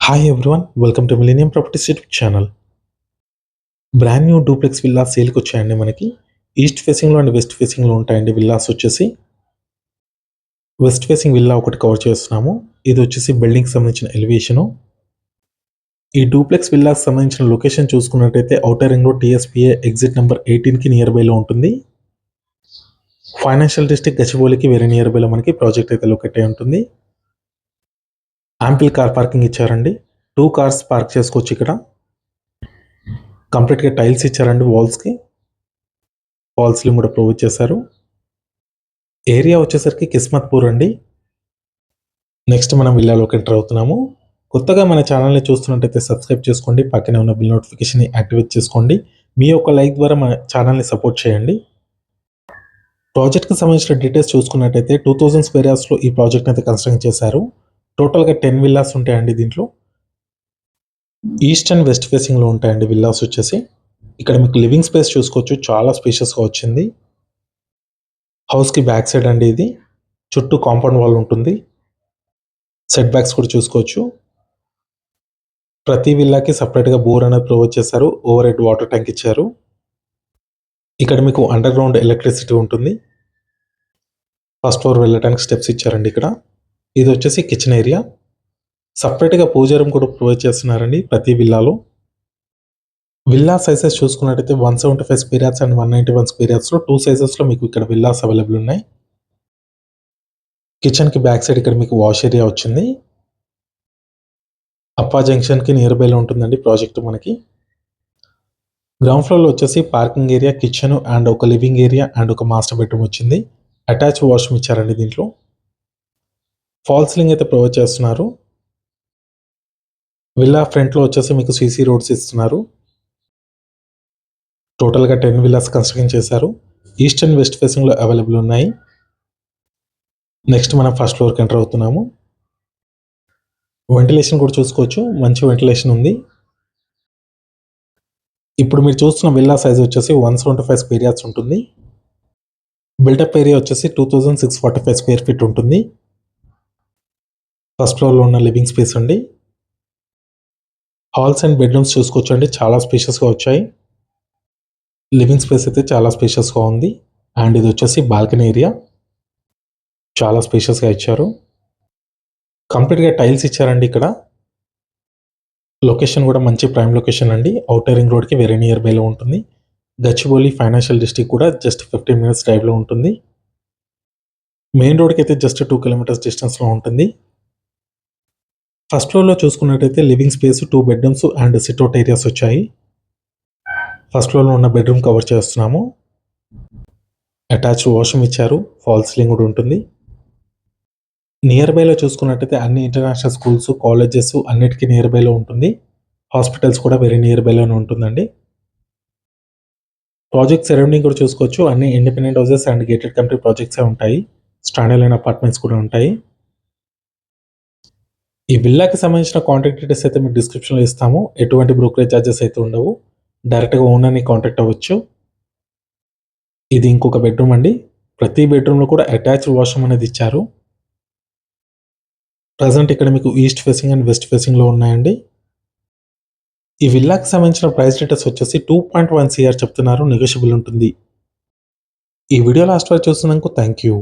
Hi everyone, welcome to millennium properties YouTube channel. Brand new duplex villa సేల్కి వచ్చాయండి. మనకి east ఫేసింగ్లో and west ఫేసింగ్లో ఉంటాయండి విల్లాస్ వచ్చేసి. వెస్ట్ ఫేసింగ్ విల్లా ఒకటి కవర్ చేస్తున్నాము. ఇది వచ్చేసి బిల్డింగ్కి సంబంధించిన ఎలివేషను. ఈ డూప్లెక్స్ విల్లాకి సంబంధించిన లొకేషన్ చూసుకున్నట్టయితే outer ring road TSPA exit number 18కి నియర్ బైలో ఉంటుంది. ఫైనాన్షియల్ డిస్ట్రిక్ట్ గచ్చిబౌలికి వెరీ నియర్ బైలో మనకి ప్రాజెక్ట్ అయితే లొకేట్ అయి ఉంటుంది. యాంపిల్ కార్ పార్కింగ్ ఇచ్చారండి. 2 కార్స్ పార్క్ చేసుకోవచ్చు ఇక్కడ. కంప్లీట్గా టైల్స్ ఇచ్చారండి వాల్స్కి. ఫాల్ సీలింగ్ కూడా ప్రొవైడ్ చేశారు. ఏరియా వచ్చేసరికి కిస్మత్పూర్ అండి. నెక్స్ట్ మనం విల్లాలోకి ఎంటర్ అవుతున్నాము. కొత్తగా మన ఛానల్ని చూస్తున్నట్టయితే సబ్స్క్రైబ్ చేసుకోండి. పక్కనే ఉన్న బిల్ నోటిఫికేషన్ని యాక్టివేట్ చేసుకోండి. మీ యొక్క లైక్ ద్వారా మన ఛానల్ని సపోర్ట్ చేయండి. ప్రాజెక్ట్కి సంబంధించిన డీటెయిల్స్ చూసుకున్నట్టయితే 2000 స్క్వేర్ యార్డ్స్లో ఈ ప్రాజెక్ట్ని అయితే కన్స్ట్రక్ట్ చేశారు. టోటల్గా 10 విల్లాస్ ఉంటాయండి దీంట్లో. ఈస్ట్ అండ్ వెస్ట్ ఫేసింగ్లో ఉంటాయండి విల్లాస్ వచ్చేసి. ఇక్కడ మీకు లివింగ్ స్పేస్ చూసుకోవచ్చు, చాలా స్పేషియస్గా వచ్చింది. హౌస్కి బ్యాక్ సైడ్ అండి ఇది. చుట్టూ కాంపౌండ్ వాల్ ఉంటుంది. సెట్ బ్యాక్స్ కూడా చూసుకోవచ్చు. ప్రతి విల్లాకి సపరేట్గా బోర్ అనేది ప్రొవైడ్ చేశారు. ఓవర్ హెడ్ వాటర్ ట్యాంక్ ఇచ్చారు. ఇక్కడ మీకు అండర్ గ్రౌండ్ ఎలక్ట్రిసిటీ ఉంటుంది. ఫస్ట్ ఫ్లోర్ వెళ్ళడానికి స్టెప్స్ ఇచ్చారండి ఇక్కడ. ఇది వచ్చేసి కిచెన్ ఏరియా. సపరేట్గా పూజా రూమ్ కూడా ప్రొవైడ్ చేస్తున్నారండి ప్రతి విల్లాలో. విల్లా సైజెస్ చూసుకున్నట్టయితే 175 స్క్వేర్ యార్డ్స్ అండ్ 191 స్క్వేర్ యార్డ్స్లో 2 సైజెస్లో మీకు ఇక్కడ విల్లాస్ అవైలబుల్ ఉన్నాయి. కిచెన్కి బ్యాక్ సైడ్ ఇక్కడ మీకు వాష్ ఏరియా వచ్చింది. అప్పా జంక్షన్కి నియర్ బైలో ఉంటుందండి ప్రాజెక్ట్ మనకి. గ్రౌండ్ ఫ్లోర్లో వచ్చేసి పార్కింగ్ ఏరియా, కిచెన్ అండ్ ఒక లివింగ్ ఏరియా అండ్ ఒక మాస్టర్ బెడ్రూమ్ వచ్చింది. అటాచ్ వాష్రూమ్ ఇచ్చారండి దీంట్లో. ఫాల్ సీలింగ్ అయితే ప్రొవైడ్ చేస్తున్నారు. విల్లా ఫ్రంట్లో వచ్చేసి మీకు సీసీ రోడ్స్ ఇస్తున్నారు. టోటల్గా 10 విల్లాస్ కన్స్ట్రక్షన్ చేశారు. ఈస్ట్ అండ్ వెస్ట్ ఫేసింగ్లో అవైలబుల్ ఉన్నాయి. నెక్స్ట్ మనం ఫస్ట్ ఫ్లోర్కి ఎంటర్ అవుతున్నాము. వెంటిలేషన్ కూడా చూసుకోవచ్చు, మంచి వెంటిలేషన్ ఉంది. ఇప్పుడు మీరు చూస్తున్న విల్లా సైజ్ వచ్చేసి 175 స్క్వేర్ యార్డ్స్ ఉంటుంది. బిల్డప్ ఏరియా వచ్చేసి 2645 స్క్వేర్ ఫీట్ ఉంటుంది. ఫస్ట్ ఫ్లోర్లో ఉన్న లివింగ్ స్పేస్ అండి. హాల్స్ అండ్ బెడ్రూమ్స్ చూసుకోవచ్చు అండి, చాలా స్పేషియస్గా వచ్చాయి. లివింగ్ స్పేస్ అయితే చాలా స్పేషియస్గా ఉంది. అండ్ ఇది వచ్చేసి బాల్కనీ ఏరియా, చాలా స్పేషియస్గా ఇచ్చారు. కంప్లీట్గా టైల్స్ ఇచ్చారండి ఇక్కడ. లొకేషన్ కూడా మంచి ప్రైమ్ లొకేషన్ అండి. ఔటర్ రింగ్ రోడ్కి వెరీ నియర్ బైలో ఉంటుంది. గచ్చిబౌలి ఫైనాన్షియల్ డిస్ట్రిక్ట్ కూడా జస్ట్ 15 మినిట్స్ డ్రైవ్లో ఉంటుంది. మెయిన్ రోడ్కి అయితే జస్ట్ 2 కిలోమీటర్స్ డిస్టెన్స్లో ఉంటుంది. ఫస్ట్ ఫ్లోర్లో చూసుకున్నట్టయితే living space, 2 bedrooms and sit-out areas వచ్చాయి. ఫస్ట్ ఫ్లోర్లో ఉన్న బెడ్రూమ్ కవర్ చేస్తున్నాము. అటాచ్డ్ వాష్రూమ్ ఇచ్చారు. ఫాల్ సీలింగ్ కూడా ఉంటుంది. నియర్ బైలో చూసుకున్నట్టయితే అన్ని ఇంటర్నేషనల్ స్కూల్స్, కాలేజెస్ అన్నిటికీ నియర్ బైలో ఉంటుంది. హాస్పిటల్స్ కూడా వెరీ నియర్ బైలోనే ఉంటుందండి. ప్రాజెక్ట్ సరౌండింగ్ కూడా చూసుకోవచ్చు. అన్ని independent houses and gated community ప్రాజెక్ట్సే ఉంటాయి. స్టాండర్డ్ లైన్ అపార్ట్మెంట్స్ కూడా ఉంటాయి. ఈ విల్లాకి సంబంధించిన కాంటాక్ట్ డీటెయిల్స్ అయితే మీకు డిస్క్రిప్షన్లో ఇస్తాము. ఎటువంటి బ్రోకరేజ్ ఛార్జెస్ అయితే ఉండవు. డైరెక్ట్గా ఓనర్ని కాంటాక్ట్ అవ్వచ్చు. ఇది ఇంకొక బెడ్రూమ్ అండి. ప్రతి బెడ్రూమ్లో కూడా అటాచ్డ్ వాష్రూమ్ అనేది ఇచ్చారు. ప్రజెంట్ ఇక్కడ మీకు ఈస్ట్ ఫేసింగ్ అండ్ వెస్ట్ ఫేసింగ్లో ఉన్నాయండి. ఈ విల్లాకి సంబంధించిన ప్రైస్ డీటెయిల్స్ వచ్చేసి 2.1 CR చెప్తున్నారు. నెగోషియబుల్ ఉంటుంది. ఈ వీడియో లాస్ట్ వరకు చూస్తున్నందుకు థ్యాంక్ యూ.